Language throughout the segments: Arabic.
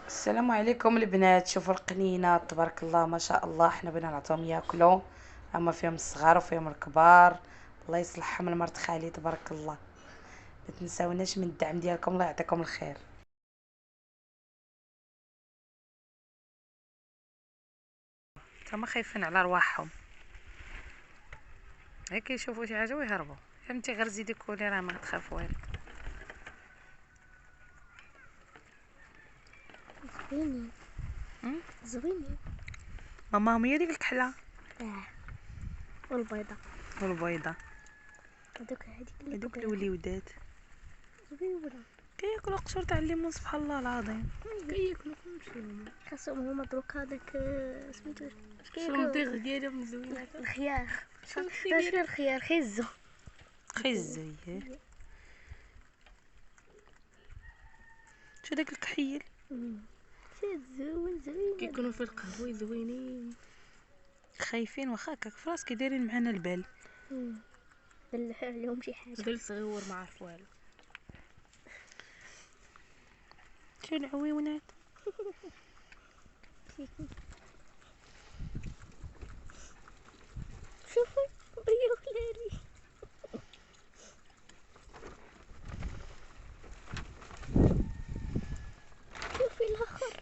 السلام عليكم البنات. شوفوا القنينات تبارك الله ما شاء الله، حنا بغينا نعطيهم ياكلوا، اما فيهم الصغار وفيهم الكبار. الله يصلحهم المرت خالي تبارك الله. ما تنساوناش من الدعم ديالكم، الله يعطيكم الخير. هما خايفين على رواحهم، غير كيشوفوا شي حاجه ويهربوا. فهمتي؟ غير زيدي كولي راه ما تخاف والو. زوينين زوينين. ماما هي ديك الكحله والبيضة والبيضه، هذوك الوليدات زوينة. كياكلوا قشور تاع الليمون سبحان الله العظيم. كياكلوا كلشي هما، خاصهم هما دروك هذاك سميتو اش كياكلوا الشونطيغ ديالهم زوينة. الخيار. ماشي الخيار، خيزو. خزي شو داك الكحيل. زوين زوين. كيكونوا في القهوة زوينين. خايفين واخا هكاك فراسك دايرين معنا البال. بلحوا عليهم شي حاجة. هذول صغيور ما عرف والو. شو العويونات. شوفوا يا ولادي. شوفي الاخر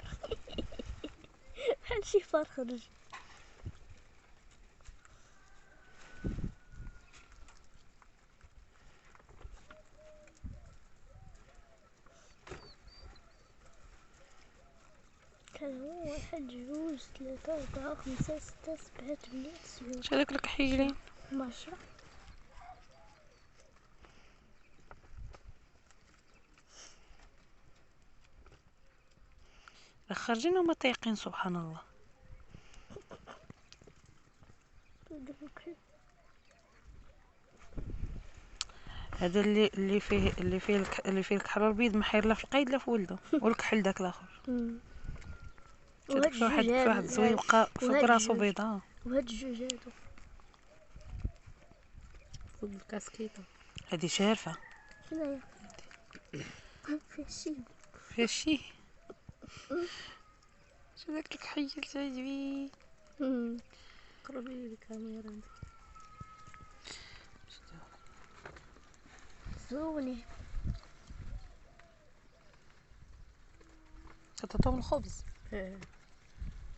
بحال شي فار خرج. كان هو واحد جوج ثلاثة أربعة خمسة ستة سبعة ثمانية تسعة شو داك الكحيلين. 12. خارجين وما طايقين سبحان الله. هذا اللي فيه الكحل البيض ما حير لا في القيد لا في ولده، والكحل داك الاخر. شوف واحد زوين بقى فوق راسو بيضاء. وهاد الجوج هادو فوق الكاسكيطة. هادي شارفه هنايا فيها شي. فيها شي. شو داك الكحيل تعجبي. قربي لي الكاميرا انت. زوني. تعطيهم الخبز.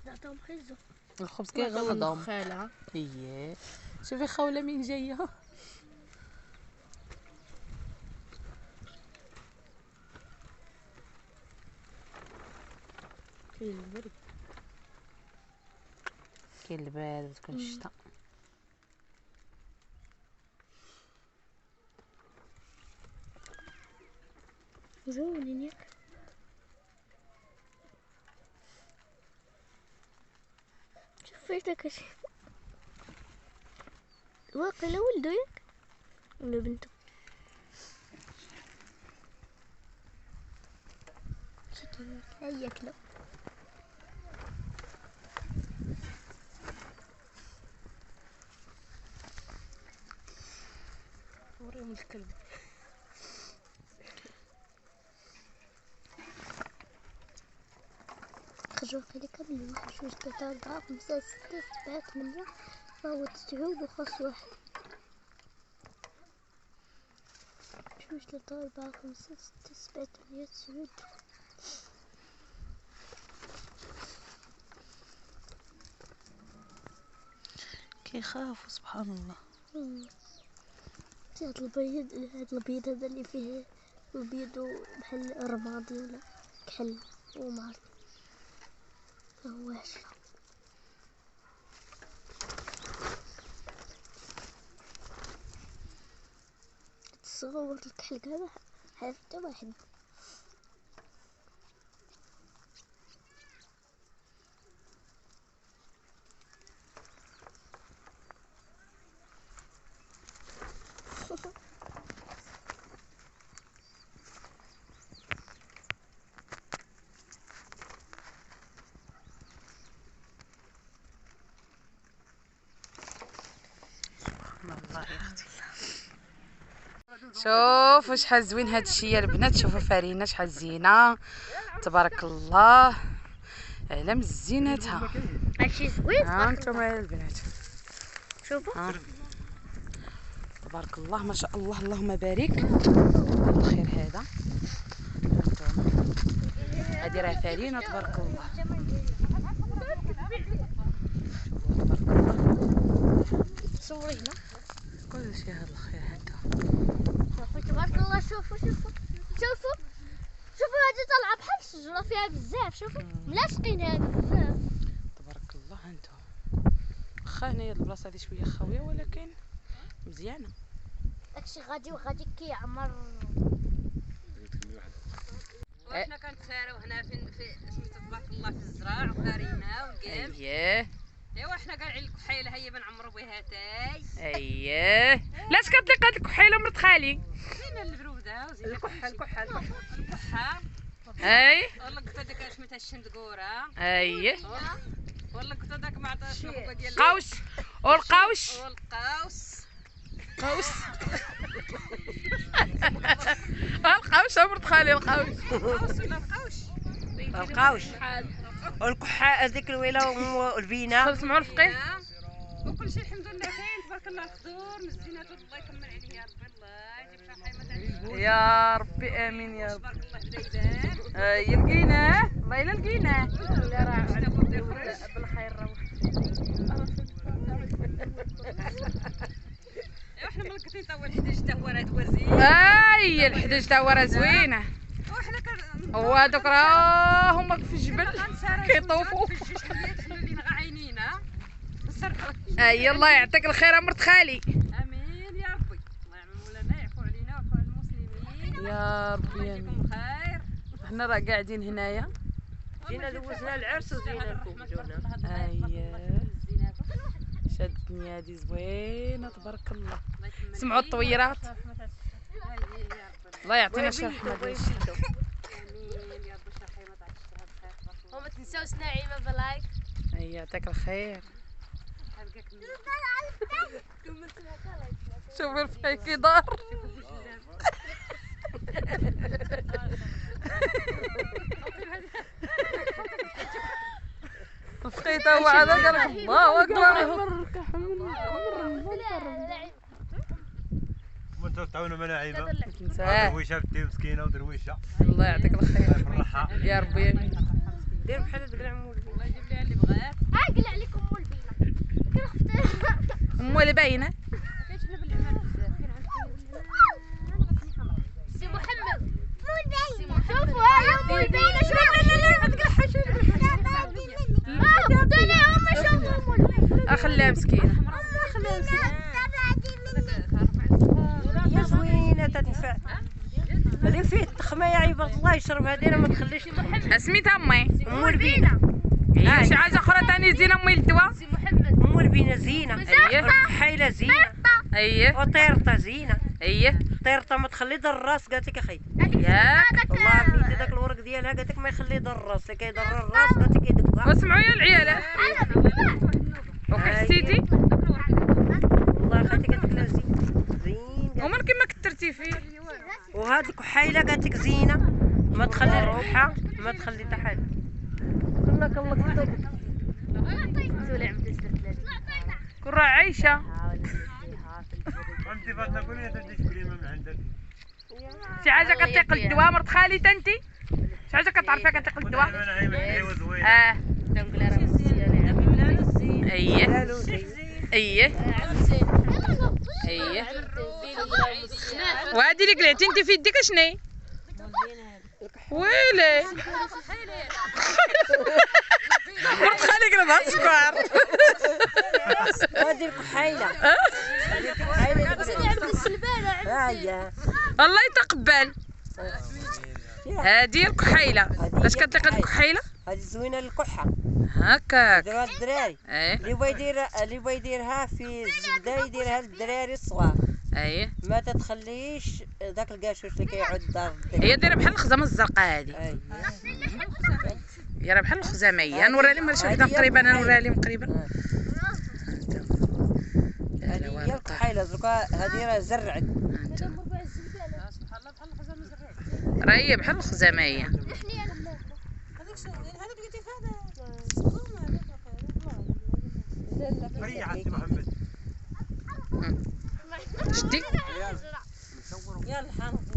نعطيهم خيزو. الخبز كيغلظهم. خالة. اييه شوفي خوله مين جايه. كاين البرد. كاين البارد كاين الشتا. زونين ياك. شوفي داك الشي واقيلا ولدو ياك ولا بنتو. هاي ياكلو. وريهم الكلب. خرجوا هذي كاملين. واحد جوج ثلاثة أربعة خمسة ستة سبعة ثمانية فهو تسعود وخاص واحد. جوج ثلاثة أربعة خمسة ستة سبعة ثمانية تسعود. كيخافوا سبحان الله. هاد البيض هذا اللي فيه البيض بحال رمادي ولا كحل وما عرفت هواش. تصور الكحل هذا حتى واحد. الله يا اختي. شوفوا شحال زوين هاد الشيء البنات. شوفوا فرينه شحال زينه تبارك الله على مزيناتها. هادشي زوين ها تبارك انتم الله. البنات شوفوا ها تبارك الله ما شاء الله اللهم بارك. هذا الخير هذا هانتوما هادي راه فالينه تبارك الله. صوري هنا. كلشي هذا الخير هانتوما شوفوا تبارك الله. شوفوا شوفوا شوفوا شوفوا هادي طالعه بحال الشجره فيها بزاف. شوفوا ملاصقين هادي بزاف. تبارك الله هانتوما. واخا هنايا البلاصه هادي شويه خاويه ولكن مزيانه. داكشي غادي وغادي كيعمر. وحنا كنتساراو هنا في سميتو تبارك الله في الزراع وقارينا والقام. اييه ايوا حنا قالعين الكحيله هي بنعمروا بها تاي. اييه لاش كتليق هاد الكحيله مرت خالي؟ زينه البروده وزينه الكحه اي والله قلت هذاك سميتها الشندقوره. اييه والله قلت هذاك ما عطاش الخبه ديال قوس والقوس والقوس. قوس القوس مرت خالي القوس. القوس ولا القوش؟ القاوش والكحة هذيك الويلة والبينة. سمعوا الفقيه وكل شيء الحمد لله كاين تبارك الله. الخضور مزينات الله يكمل عليه يا ربي. الله يجيب شي حيمه تاع الجبون يا ربي امين يا رب. تبارك الله بدا يبان. اي لقيناه والله الا لقيناه. لا راه عندنا بالخير روح. ايوا حنا ملقطين تا هو الحداش تا هو راه دوازين. اي الحداج تا هو راه زوينه. وحنا وهادوك راهم في الجبل كيطوفوا. في الجيش حيات حنا اللي نغا عينينا نسرحوا. اي الله يعطيك الخير مرت خالي. امين يا ربي. الله يعمل مولانا يعفو علينا ويعفو على المسلمين. يا الله ربي يجيكم بخير. حنا راه قاعدين هنايا. جينا دوزنا العرس وجينا لكم جونا. اييه شادتني هادي زوينه تبارك الله. سمعوا الطويرات. الله يعطينا شي رحمه ديال الشتا. امين يا ربي. شي حيمه تاع الشتاء بخير. وما تنساوش نعيمه بلايك. اي يعطيك الخير. هلقاك شوفي الفقيه كي دار. الفقيه تا هو عاد قال لك الله اكبر. وانتو تعاونوا مناعيمه تنساه. درويشه بنتي مسكينه ودرويشه الله يعطيك الخير يفرحها. يا ربي. دير بحال هذاك العمود. الله يجيب ليها اللي بغات. عاقل عليكم مول بينا. كنختار ام الباينه. كيتجلب العنب بزاف. كاين عندكم سي محمد. مول بينا. شوفوا هاي مول بينا. شوفوا هذيك الحشوش. خذونا هما شوفوا مول بينا. اخليها مسكينه. يا زوينة تنفع. هذه فيه التخمة يا عباد الله يشرب هذه ما تخليش. سميتها امي. ام البينة. هي شي حاجه اخرى ثاني زينه امي الدواء. سي محمد. ام البينة زينة. اييه والكحيلة زينة. اييه وطيرطة زينة. اييه طيرطة ما تخلي ضر الراس قالت لك اخي. ياك. والله بنيتي داك الورق ديالها قالت لك ما يخلي ضر الراس. اللي كيضر الراس قالت لك يدق. واسمعوا يا العيالات. وكحسيتي والله خالتي قالت لك لا زين. زين. ومن كما كثرتي فيه. وهاد الكحيلة قالت لك زينة. ما تخلي الريحة ما تخلي حتى حاجة. كلك الله كتب. كون راه عايشه. انت فاطمه قولي تديش كريمه من عندك. شي حاجه كتيق الدواء مرت خالي تنتي. شي حاجه كتعرفيها كتيق الدواء. مناعيمه حلوه زوينه. اييه اييه اييه. وهادي اللي قلعتي انت في يديك شني؟ ويلي مرت خالي قلبها سكر. هادي الكحيلة. هادي الكحيلة. الله يتقبل. هادي الكحيله. لاش كتليق هاد الكحيله؟ هادي زوينة للكحة. هكاك. يديروها الدراري. ايه اللي بغا يديرها في الزبدة يديرها للدراري الصغار. ايه ما تتخليش داك القاشوش اللي كيعود دار. هي دايره بحال الخزامه الزرقاء هادي. اي دايره بحال الخزاميه. نوريها لهم شي وحده قريبه. انا نوريها لهم قريبا. هادي هي الكحيلة دركا هادي راه زرعت. راه هي بحال الخزاميه. هذا بقيتي هذا ريح عندي محمد شتي يلا يلا حمد